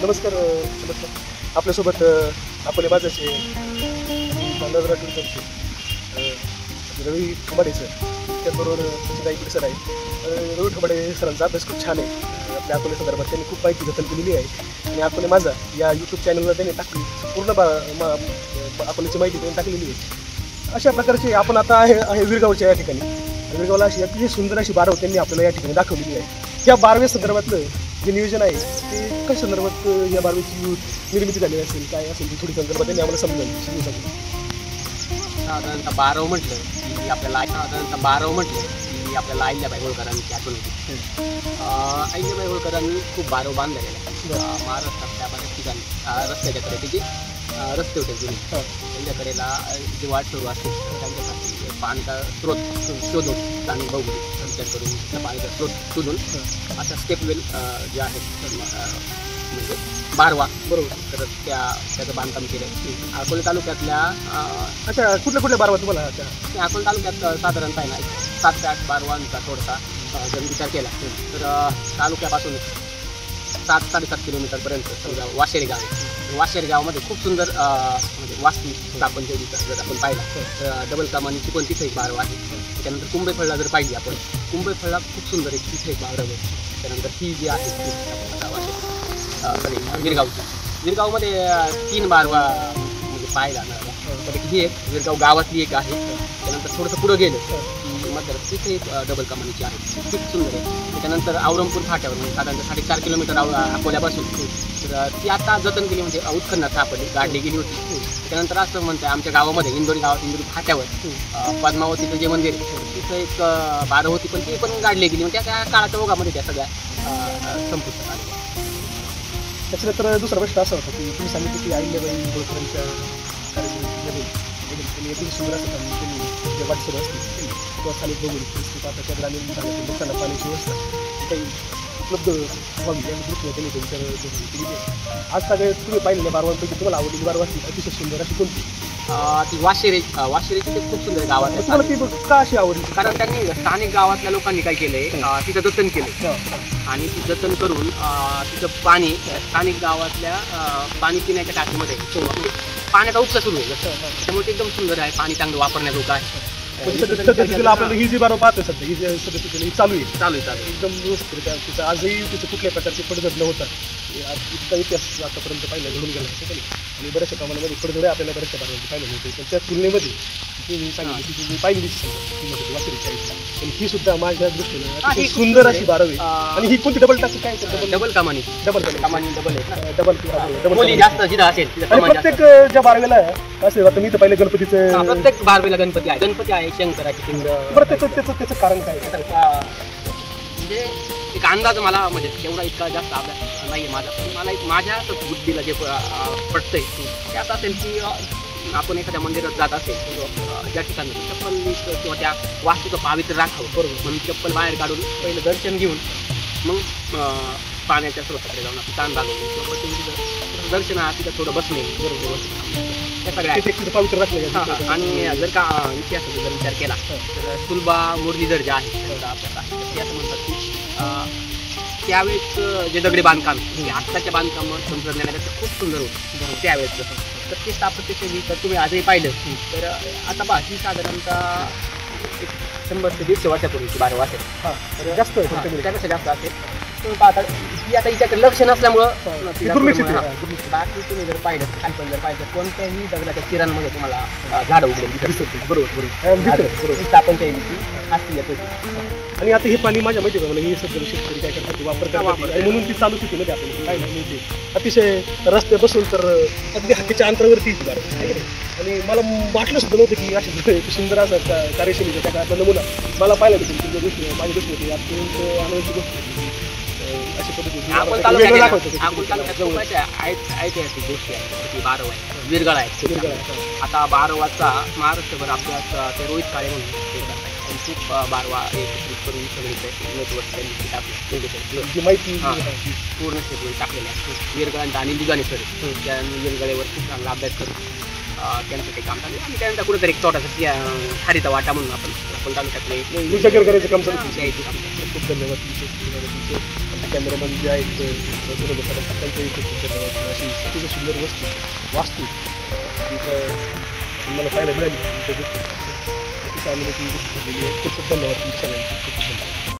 नमस्कार. आपल्यासोबत अकोले बाजारचे नजरा टूरिझमचे रवी ठोबाडे सर, त्याचबरोबर सचिन सर आहे. रवी ठोबाडे सरांचा अभ्यास खूप छान आहे. आपल्या अकोले संदर्भात त्यांनी खूप माहिती जतन केलेली आहे आणि अकोले माझा या यूट्यूब चॅनलवर त्यांनी टाकली पूर्ण अकोल्याची माहिती त्यांनी टाकलेली आहे. अशा प्रकारचे आपण आता आहे विरगावच्या या ठिकाणी. विरगावला अशी अतिशय सुंदर अशी बारव त्यांनी आपल्याला या ठिकाणी दाखवलेली आहे. या बारवे संदर्भातलं जे नियोजन आहे ते कशा संदर्भात या बारवेची निर्मिती झाली असेल, काय असेल ती थोडी संदर्भात त्यांनी आम्हाला समजून सांगितलं. साधारणतः बारव म्हटलं की आपल्याला अहिल्याबाई होळकरांची आठवण होती. अहिल्याबाई होळकरांनी खूप बारव बांधलेले आहे महाराष्ट्रातल्या बऱ्याच ठिकाणी. रस्त्याच्या कडेचे जे रस्ते होते जुने त्यांच्याकडेला जे वाट सुरू असते त्यांच्यासाठी पाण्याचा स्रोत शोधून आणि बघून त्यांच्याकडून त्या पाण्याचा स्रोत शोधून अशा स्टेपवेल जे आहेत म्हणजे बारवा बरोबर तर त्याचं बांधकाम केलं. अकोले तालुक्यातल्या अच्छा कुठल्या बारवा तुम्हाला अकोले तालुक्यात साधारणतः आहे ना 7 ते 8 बारवांचा थोडासा जर विचार केला तर तालुक्यापासून 7-7.5 किलोमीटरपर्यंत समजा वाशेरी गाव आहे. वाशेरी गावामध्ये खूप सुंदर म्हणजे वास्तू स्थापन केली जर आपण पाहिलं तर डबल कमानीची पण तिथे एक बारवा आहे. त्यानंतर कुंभेफळला जर पाहिली आपण कुंभेफळला खूप सुंदर एक तिथे एक बारव आहे. त्यानंतर ही जी आहे विरगावमध्ये 3 बारवा म्हणजे पाहायला तर ही एक विरगाव गावातली एक आहे. त्यानंतर थोडंसं पुढं गेलं की मग तिथे एक डबल कमानीची आहे खूप सुंदर आहे. त्याच्यानंतर औरंगपूर फाट्यावर म्हणजे साधारणतः 4.5 किलोमीटर अकोल्यापासून तर ती आता जतन केली म्हणजे उत्खननात सापडली गाडली गेली होती. त्यानंतर असं म्हणतं आमच्या गावामध्ये इंदोरी फाट्यावर पद्मावतीचं जे मंदिर तिथं एक बारव होती पण ती पण गाडली गेली म्हणजे त्या काळाच्या ओघामध्ये त्या सगळ्या संपुष्टात आल्या. त्याच्यानंतर दुसरा प्रश्न असा होता की तुम्ही सांगितलं की अहिल्याबाई होळकरांच्या कार्यक्रमामध्ये एकदम सुंदर असं त्यांनी जे वाटसर असतील किंवा स्थानिक बघून आताच्या ग्रामीण भागातील लोकांना पाण्याची व्यवस्था काही उपलब्ध व्हावी या दृष्टीने त्यांनी विचार केली आहे. आज सगळे तुम्ही पाहिलेल्या बारवांपैकी तुम्हाला आवडलेली बारवा असतील अतिशय सुंदर अशी कोणती? ती वाशेरीची ते खूप सुंदर गावात आहे. तुम्हाला ती का अशी आवडली? कारण त्यांनी स्थानिक गावातल्या लोकांनी काय केलंय तिचं जतन केलं आणि ती जतन करून तिचं पाणी स्थानिक गावातल्या पाणी पिण्याच्या टाकीमध्ये पाण्याचा उपसा सुरू आहे. त्यामुळे ते एकदम सुंदर आहे. पाणी चांगलं वापरण्याजोगं आहे. आपल्याला ही जी बारव पाहतो सध्या ही सध्या चालू आहे एकदम व्यवस्थित. तिचं आजही तिचं कुठल्या प्रकारचे पडझड नव्हता. इतका इतिहास आतापर्यंत पाहिला घडून गेला आणि बऱ्याचशा प्रमाणामध्ये पडझडे आपल्याला बऱ्याचशा प्रमाणात पाहिलं नव्हते. पण त्या तुलनेमध्ये तुम्ही सांगितलं की तुम्ही पाहिली वासरीच्या आणि ही सुद्धा माझ्या दृष्टीने सुंदर अशी बारव आहे. आणि ही कोणती डबल टाकी काय डबल कमानी डबल जास्त जिथं असेल प्रत्येक ज्या बारवेला असेल आता मी तर पाहिलं गणपतीचं प्रत्येक बारवेला गणपती आहे शंकराची पिंड. प्रत्येक त्याचं कारण काय म्हणजे एक अंदाज मला म्हणजे तेवढा इतका जास्त अभ्यास नाही आहे माझा पण मला एक माझ्या बुद्धीला जे पटतंय ते असं असेल की आपण एखाद्या मंदिरात जात असेल ज्या ठिकाणी चप्पल किंवा त्या वास्तूचं पावित्र्य राखावं बरोबर म्हणून चप्पल बाहेर काढून पहिलं दर्शन घेऊन मग पाण्याच्या स्रोताकडे जाऊन आपण कान घालून किंवा दर्शन तिथं थोडं बसणे बरोबर त्या सगळ्या पवित्र राखले. आणि जर का इतिहासाचा जर विचार केला तर सुलभा मुरलीधर जे आहे आपल्याला ते असं म्हणतात की त्यावेळेस जे दगडी बांधकाम हे आत्ताच्या बांधकाम तंत्रज्ञानापेक्षा खूप सुंदर होतं त्यावेळेचं. तर ते स्थापत्यशैली जर तुम्ही आजही पाहिलं तर आता ही साधारणतः 100 ते 150 वर्षापूर्वीची बारव असेल जास्त त्यापेक्षा जास्त असेल. आता ती आता हिच्याकडे लक्ष नसल्यामुळं बाकी तुम्ही जर पाहिलं खालपण जर पाहिलं कोणत्याही दगडाच्या चिरांमध्ये तुम्हाला झाडं उघडून दिसत बरोबर स्थापनशैलीची असती येत होती. आणि आता हे पाणी माझ्या माहिती आहे हे सगळं शेतकरी काय करतात वापर करतात म्हणून ती चालू शेतीमध्ये आपण काय माहिती अतिशय रस्ते बसून तर अगदी हक्कीच्या अंतरावरती आणि मला वाटलं सुद्धा नव्हतं की अशी सुंदर असं कार्यशैलीच्या त्या काळातला नमुना मला पाहिला देखील तुमच्या दृष्टीने माझ्या दृष्टीने अत्यंत आनंदाची गोष्ट अशा पद्धतीने ऐतिहासिक गोष्टी आहेत. बारव आहे विरगळ आहे आता बारवाचा महाराष्ट्रभर अभ्यास ते रोहित काळे म्हणून खूप बारवा एकत्रित करून सगळीकडे नेटवर्क टाकलं माहिती पूर्ण शेतकरी टाकलेले आहे. विरगळांचा आणि लिगानेश्वर त्या विरगळेवर खूप चांगला अभ्यास करून त्यांचं ते काम चालू आणि त्यानंतर कुठेतरी एक छोटासा हरिता वाटा म्हणून आपण तालुक्यातले करायचं काम चालू. खूप धन्यवाद. कॅमेरामॅन जे आहेत त्यांचंही खूप खूप धन्यवाद. अशी अतिशय सुंदर वास्तू इथं मला पाहायला मिळाली. खूप खूप धन्यवाद तुमच्या सगळ्यांचे. खूप खूप धन्यवाद.